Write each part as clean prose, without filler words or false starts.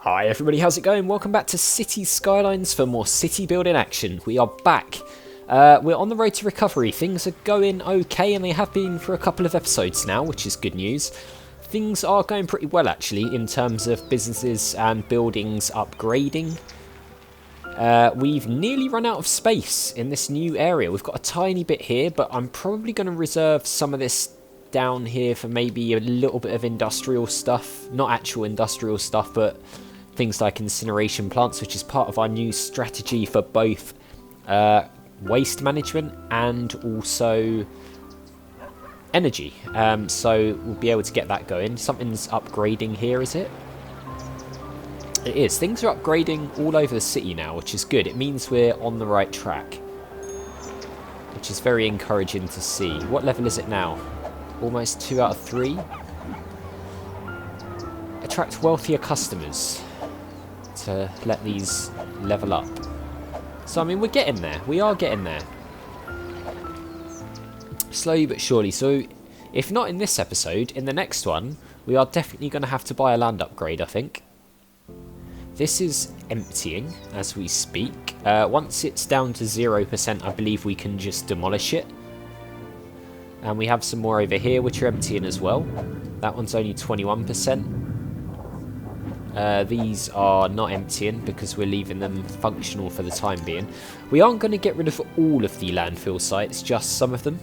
Hi everybody, how's it going? Welcome back to Cities Skylines for more city building action. We are back. We're on the road to recovery. Things are going okay, and they have been for a couple of episodes now, which is good news. Things are going pretty well actually in terms of businesses and buildings upgrading. We've nearly run out of space in this new area. We've got a tiny bit here, but I'm probably going to reserve some of this down here for maybe a little bit of industrial stuff. Not actual industrial stuff, but things like incineration plants, which is part of our new strategy for both waste management and also energy. So we'll be able to get that going. Something's upgrading here, is it? It is. Things are upgrading all over the city now, which is good. It means we're on the right track, which is very encouraging to see. What level is it now? Almost 2 out of 3. Attract wealthier customers to let these level up. So, I mean, we're getting there. We are getting there. Slowly but surely. So, if not in this episode, in the next one, we are definitely going to have to buy a land upgrade, I think. This is emptying as we speak. Once it's down to 0%, I believe we can just demolish it. And we have some more over here, which are emptying as well. That one's only 21%. These are not emptying because we're leaving them functional for the time being. We aren't going to get rid of all of the landfill sites, just some of them,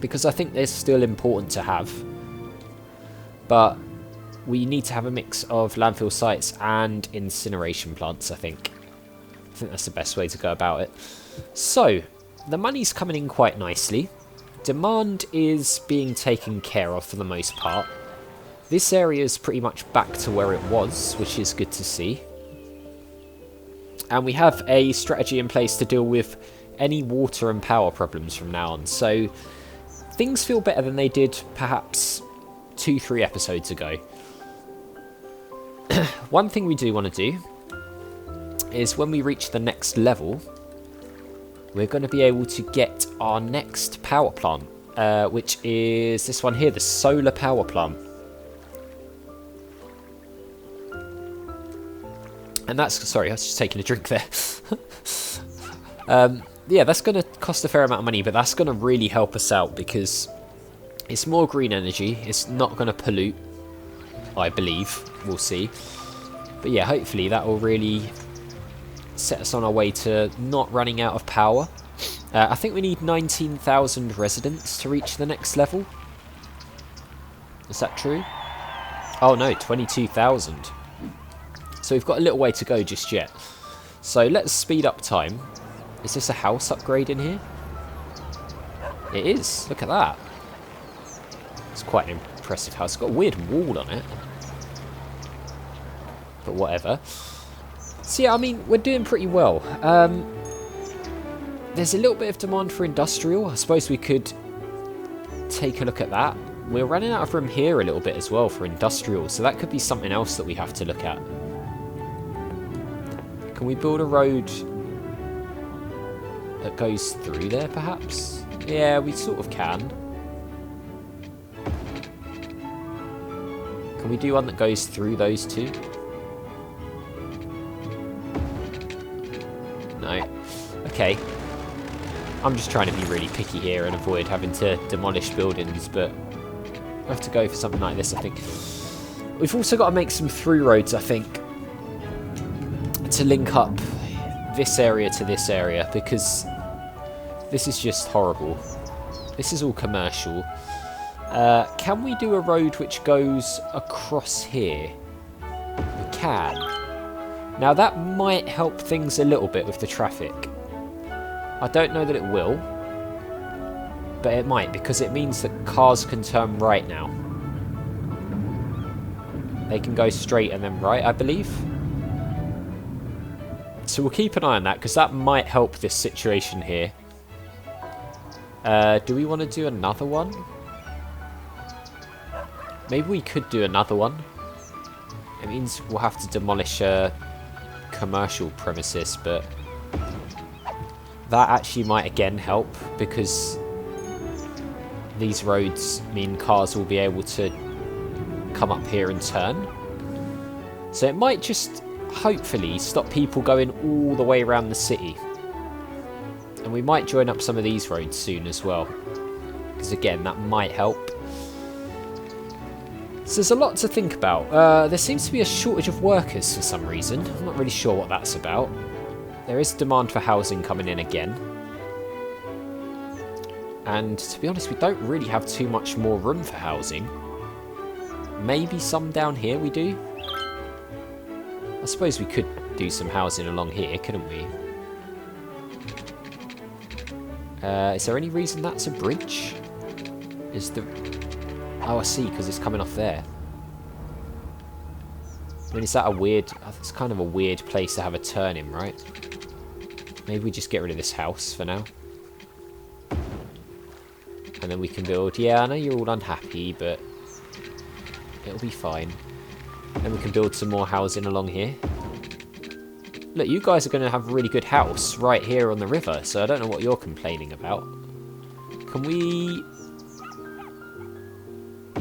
because I think they're still important to have. But we need to have a mix of landfill sites and incineration plants, I think. I think that's the best way to go about it. So, the money's coming in quite nicely. Demand is being taken care of for the most part. This area is pretty much back to where it was, which is good to see. And we have a strategy in place to deal with any water and power problems from now on. So things feel better than they did perhaps 2-3 episodes ago. One thing we do want to do is when we reach the next level, we're going to be able to get our next power plant, which is this one here, the solar power plant. And that's, sorry, I was just taking a drink there. Yeah, that's going to cost a fair amount of money, but that's going to really help us out because it's more green energy. It's not going to pollute, I believe. We'll see. But yeah, hopefully that will really set us on our way to not running out of power. I think we need 19,000 residents to reach the next level. Is that true? Oh no, 22,000. So we've got a little way to go just yet. So let's speed up time. Is this a house upgrade in here? It is. Look at that. It's quite an impressive house. It's got a weird wall on it. But whatever. So yeah, I mean, we're doing pretty well. There's a little bit of demand for industrial. I suppose we could take a look at that. We're running out of room here a little bit as well for industrial. So that could be something else that we have to look at. Can we build a road that goes through there, perhaps? Yeah, we sort of can. Can we do one that goes through those two? No. Okay. I'm just trying to be really picky here and avoid having to demolish buildings, but we have to go for something like this, I think. We've also got to make some through roads, I think, to link up this area to this area, because this is just horrible. This is all commercial. Can we do a road which goes across here? We can. Now that might help things a little bit with the traffic. I don't know that it will, but it might, because it means that cars can turn right now. They can go straight and then right, I believe. So we'll keep an eye on that, because that might help this situation here. Do we want to do another one? Maybe we could do another one. It means we'll have to demolish a commercial premises, but that actually might again help, because these roads mean cars will be able to come up here and turn. So it might just, hopefully, stop people going all the way around the city. And we might join up some of these roads soon as well. Because again, that might help. So there's a lot to think about. There seems to be a shortage of workers for some reason. I'm not really sure what that's about. There is demand for housing coming in again. And to be honest, we don't really have too much more room for housing. Maybe some down here we do. I suppose we could do some housing along here, couldn't we? Is there any reason that's a bridge? Is the... Oh, I see, because it's coming off there. I mean, is that a weird... It's kind of a weird place to have a turn in, right? Maybe we just get rid of this house for now. And then we can build... Yeah, I know you're all unhappy, but... It'll be fine. Then we can build some more housing along here. Look, you guys are going to have a really good house right here on the river, so I don't know what you're complaining about. Can we...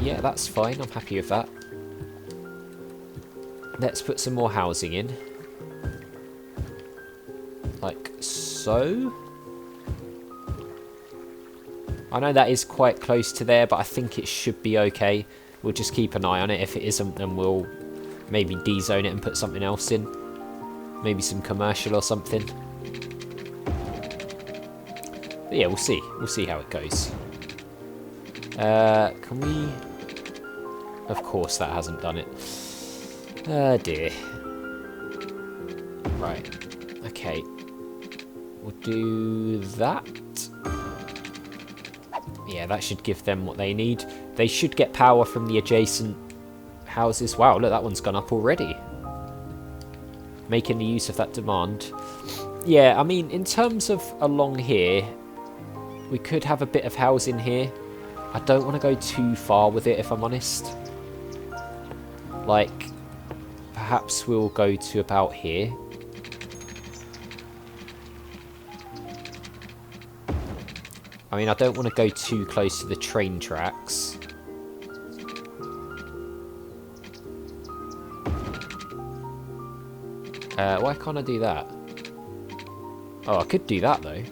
Yeah, that's fine. I'm happy with that. Let's put some more housing in. Like so. I know that is quite close to there, but I think it should be okay. We'll just keep an eye on it. If it isn't, then we'll maybe de-zone it and put something else in. Maybe some commercial or something. But yeah, we'll see. We'll see how it goes. Can we... Of course that hasn't done it. Oh dear. Right. Okay. We'll do that. Yeah, that should give them what they need. They should get power from the adjacent houses. Wow, look, that one's gone up already. Making the use of that demand. Yeah, I mean, in terms of along here, we could have a bit of housing here. I don't want to go too far with it, if I'm honest. Like, perhaps we'll go to about here. I mean, I don't want to go too close to the train tracks. Why can't I do that? Oh, I could do that, though.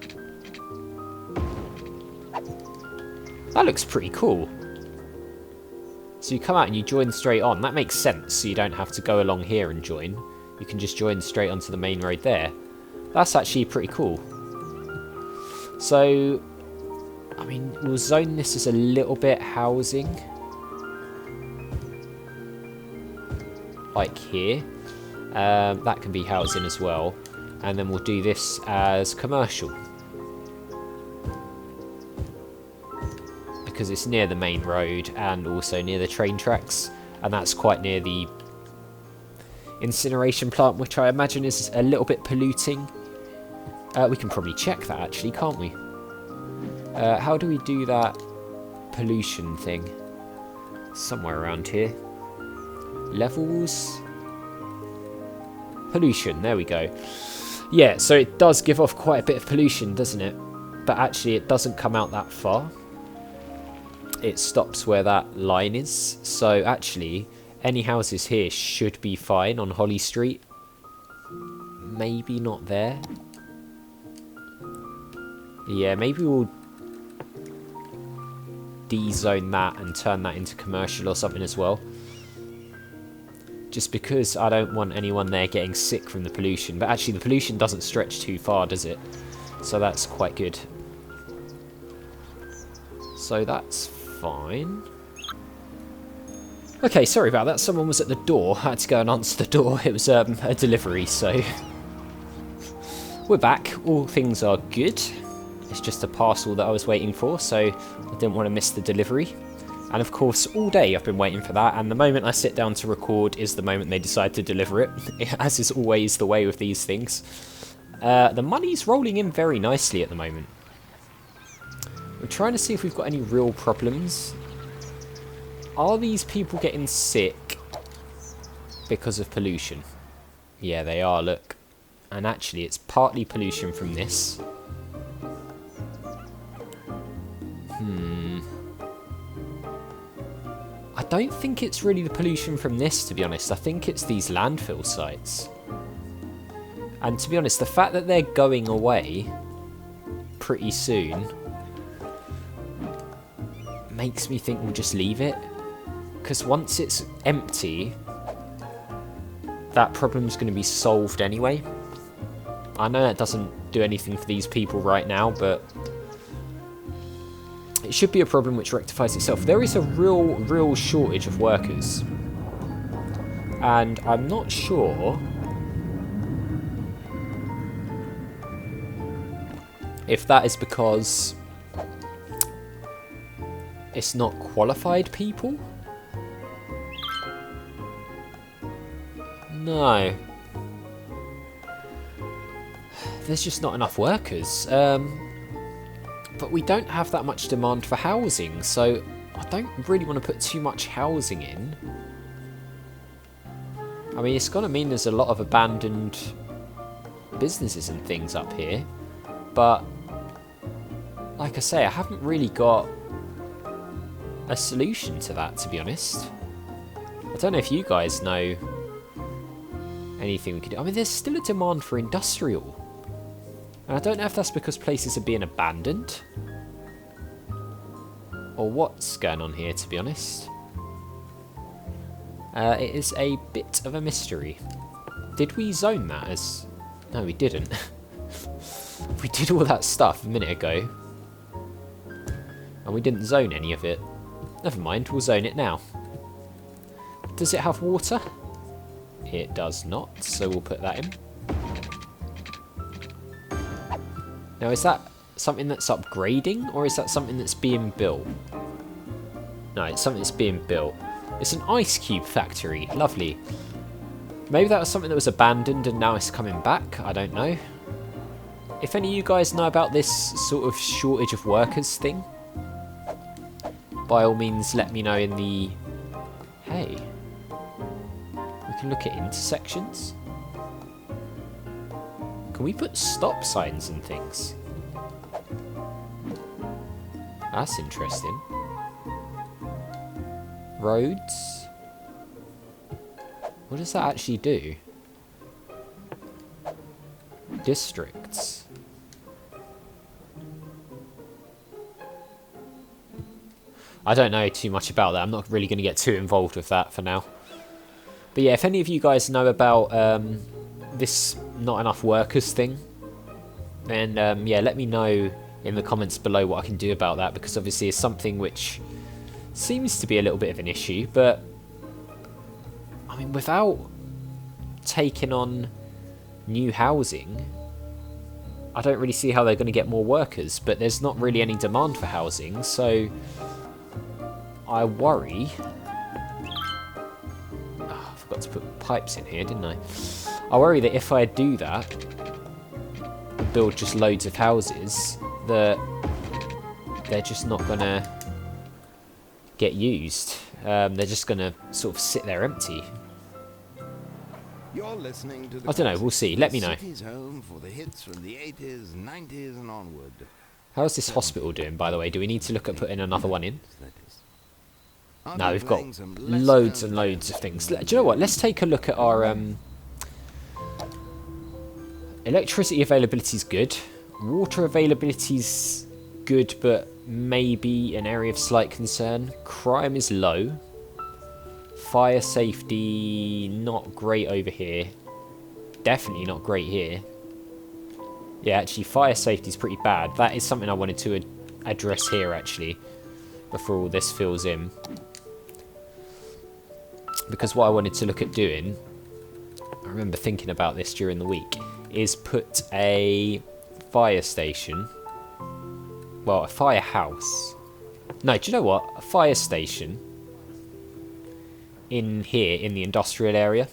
That looks pretty cool. So you come out and you join straight on. That makes sense, so you don't have to go along here and join. You can just join straight onto the main road there. That's actually pretty cool. So, I mean, we'll zone this as a little bit housing. Like here. That can be housing as well. And then we'll do this as commercial. Because it's near the main road and also near the train tracks. And that's quite near the incineration plant, which I imagine is a little bit polluting. We can probably check that actually, can't we? How do we do that pollution thing? Somewhere around here. Levels. Pollution, there we go. Yeah, so it does give off quite a bit of pollution, doesn't it? But actually it doesn't come out that far. It stops where that line is. So actually, any houses here should be fine on Holly Street. Maybe not there. Yeah, maybe we'll de-zone that and turn that into commercial or something as well. Just because I don't want anyone there getting sick from the pollution. But actually the pollution doesn't stretch too far, does it? So that's quite good. So that's fine. Okay, sorry about that. Someone was at the door. I had to go and answer the door. It was a delivery, so... We're back. All things are good. It's just a parcel that I was waiting for, so I didn't want to miss the delivery. And of course, all day I've been waiting for that, and the moment I sit down to record is the moment they decide to deliver it, as is always the way with these things. The money's rolling in very nicely at the moment. We're trying to see if we've got any real problems. Are these people getting sick because of pollution? Yeah, they are, look. And actually, it's partly pollution from this. I don't think it's really the pollution from this, to be honest. I think it's these landfill sites. And to be honest, the fact that they're going away pretty soon makes me think we'll just leave it. Because once it's empty, that problem's going to be solved anyway. I know that doesn't do anything for these people right now, but it should be a problem which rectifies itself. There is a real shortage of workers. And I'm not sure if that is because it's not qualified people. No. There's just not enough workers. But we don't have that much demand for housing, so I don't really want to put too much housing in. I mean, it's going to mean there's a lot of abandoned businesses and things up here. But, like I say, I haven't really got a solution to that, to be honest. I don't know if you guys know anything we could do. I mean, there's still a demand for industrial. And I don't know if that's because places are being abandoned. Or what's going on here, to be honest. It is a bit of a mystery. Did we zone that as... No, we didn't. We did all that stuff a minute ago. And we didn't zone any of it. Never mind, we'll zone it now. Does it have water? It does not, so we'll put that in. Now, is that something that's upgrading, or is that something that's being built? No, it's something that's being built. It's an ice cube factory. Lovely. Maybe that was something that was abandoned and now it's coming back. I don't know. If any of you guys know about this sort of shortage of workers thing, by all means let me know in the... Hey. We can look at intersections. Can we put stop signs and things? That's interesting. Roads? What does that actually do? Districts. I don't know too much about that. I'm not really going to get too involved with that for now. But yeah, if any of you guys know about this not enough workers thing, then yeah, let me know in the comments below what I can do about that, because obviously it's something which seems to be a little bit of an issue. But I mean, without taking on new housing, I don't really see how they're going to get more workers. But there's not really any demand for housing, so I worry. Oh, I forgot to put pipes in here, didn't I? I worry that if I do that, build just loads of houses, that they're just not going to get used. They're just going to sort of sit there empty. You're listening to the I don't know, we'll see. Let me know. home for the hits from the 80s, 90s and onward. How's this hospital doing, by the way? Do we need to look at putting another one in? No, we've got loads and loads of things. Do you know what? Let's take a look at our... Electricity availability is good. Water availability is good, but maybe an area of slight concern. Crime is low. Fire safety, not great over here. Definitely not great here. Yeah, actually, fire safety is pretty bad. That is something I wanted to address here, actually, before all this fills in. Because what I wanted to look at doing, I remember thinking about this during the week, is put a fire station. Well, a firehouse. No, do you know what? A fire station in here, in the industrial area.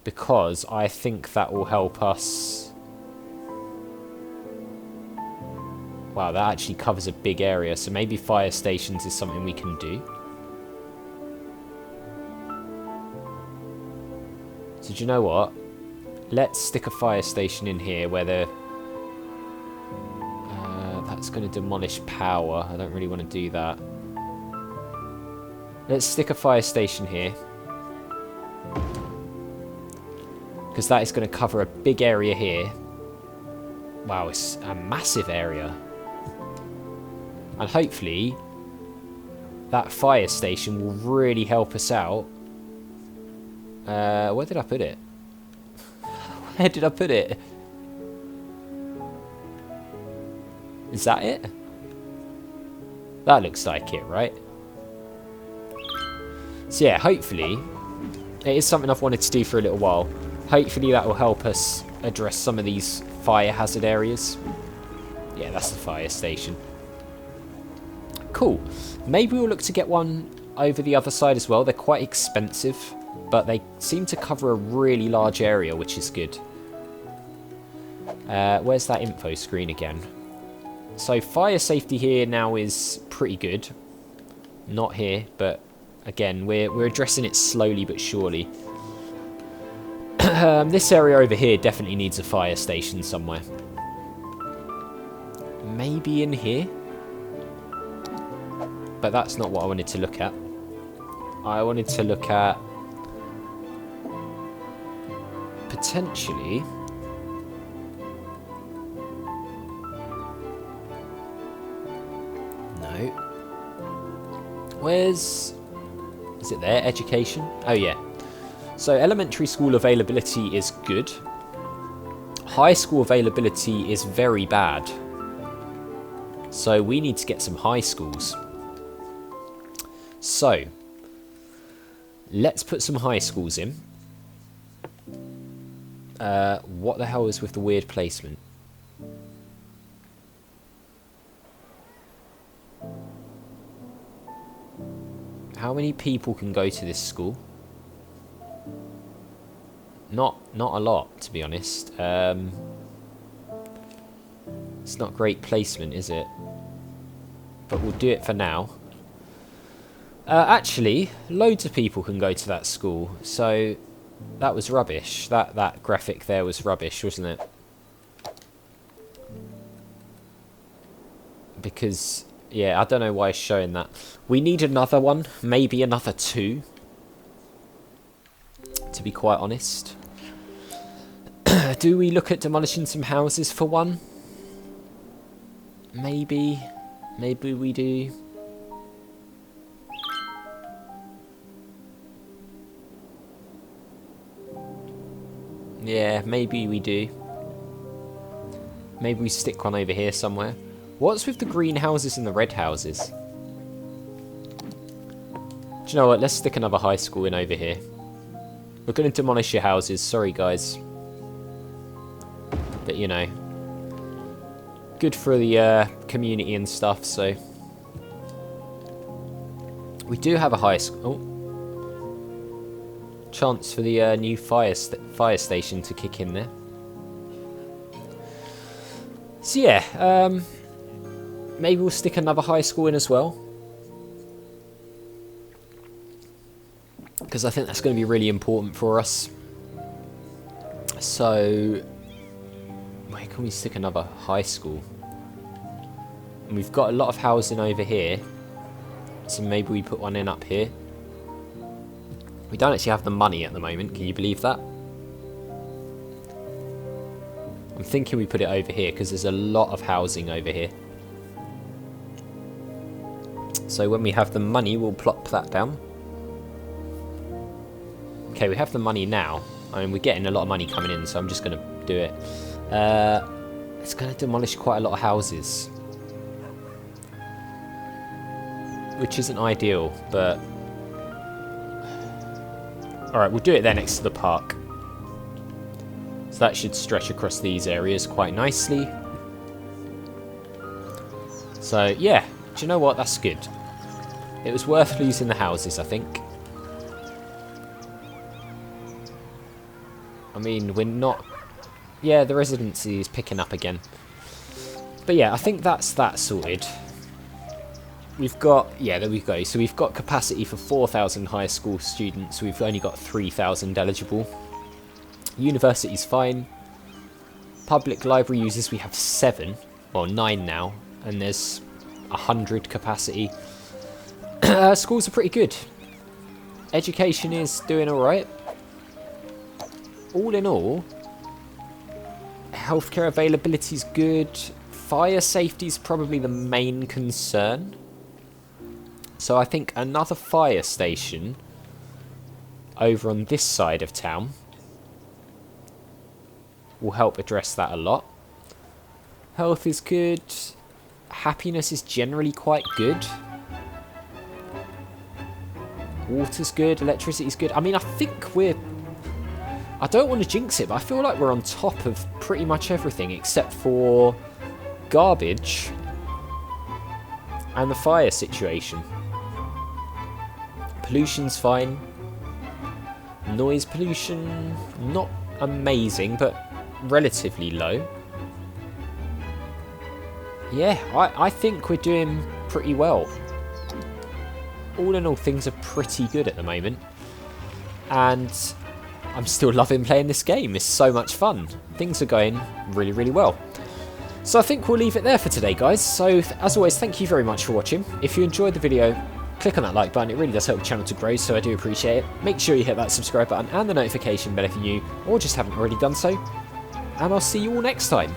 Because I think that will help us... Wow, that actually covers a big area. So maybe fire stations is something we can do. So do you know what? Let's stick a fire station in here where the... that's going to demolish power. I don't really want to do that. Let's stick a fire station here. Because that is going to cover a big area here. Wow, it's a massive area. And hopefully that fire station will really help us out. Where did I put it? Where did I put it? Is that it? That looks like it, right? So yeah, hopefully, it is something I've wanted to do for a little while. Hopefully that will help us address some of these fire hazard areas. Yeah, that's the fire station. Cool. Maybe we'll look to get one over the other side as well. They're quite expensive, but they seem to cover a really large area, which is good. Where's that info screen again? So fire safety here now is pretty good. Not here, but again, we're addressing it slowly but surely. This area over here definitely needs a fire station somewhere. Maybe in here? But that's not what I wanted to look at. I wanted to look at potentially no. Where's... is it there? Education? Oh yeah. So elementary school availability is good. High school availability is very bad. So we need to get some high schools. So let's put some high schools in. What the hell is with the weird placement? How many people can go to this school? Not a lot, to be honest. It's not great placement, is it? But we'll do it for now. Actually, loads of people can go to that school. So that was rubbish. That graphic there was rubbish, wasn't it? Because, yeah, I don't know why it's showing that. We need another one. Maybe another 2. To be quite honest. Do we look at demolishing some houses for 1? Maybe. Maybe we do. Yeah, maybe we do. Maybe we stick one over here somewhere. What's with the green houses and the red houses? Do you know what? Let's stick another high school in over here. We're going to demolish your houses. Sorry, guys. But, you know. Good for the community and stuff, so. We do have a high school. Oh. Chance for the new fire station to kick in there. So, yeah. Maybe we'll stick another high school in as well. Because I think that's going to be really important for us. So, where can we stick another high school? And we've got a lot of housing over here. So maybe we put one in up here. We don't actually have the money at the moment. Can you believe that? I'm thinking we put it over here because there's a lot of housing over here. So when we have the money, we'll plop that down. Okay, we have the money now. I mean, we're getting a lot of money coming in, so I'm just going to do it. It's going to demolish quite a lot of houses. Which isn't ideal, but... Alright, we'll do it there next to the park. So that should stretch across these areas quite nicely. So, yeah. Do you know what? That's good. It was worth losing the houses, I think. I mean, we're not... Yeah, the residency is picking up again. But yeah, I think that's that sorted. We've got... Yeah, there we go. So we've got capacity for 4,000 high school students. We've only got 3,000 eligible. University's fine. Public library users, we have 7. Well, 9 now. And there's 100 capacity. Schools are pretty good. Education is doing alright. All in all, healthcare availability is good. Fire safety is probably the main concern. So I think another fire station over on this side of town will help address that a lot. Health is good. Happiness is generally quite good. Water's good. Electricity's good. I mean, I think we're... I don't want to jinx it, but I feel like we're on top of pretty much everything except for garbage and the fire situation. Pollution's fine. Noise pollution, not amazing, but relatively low. Yeah, I think we're doing pretty well. All in all, things are pretty good at the moment. And I'm still loving playing this game. It's so much fun. Things are going really, really well. So I think we'll leave it there for today, guys. So, as always, thank you very much for watching. If you enjoyed the video, click on that like button. It really does help the channel to grow, so I do appreciate it. Make sure you hit that subscribe button and the notification bell if you're new, or just haven't already done so. And I'll see you all next time.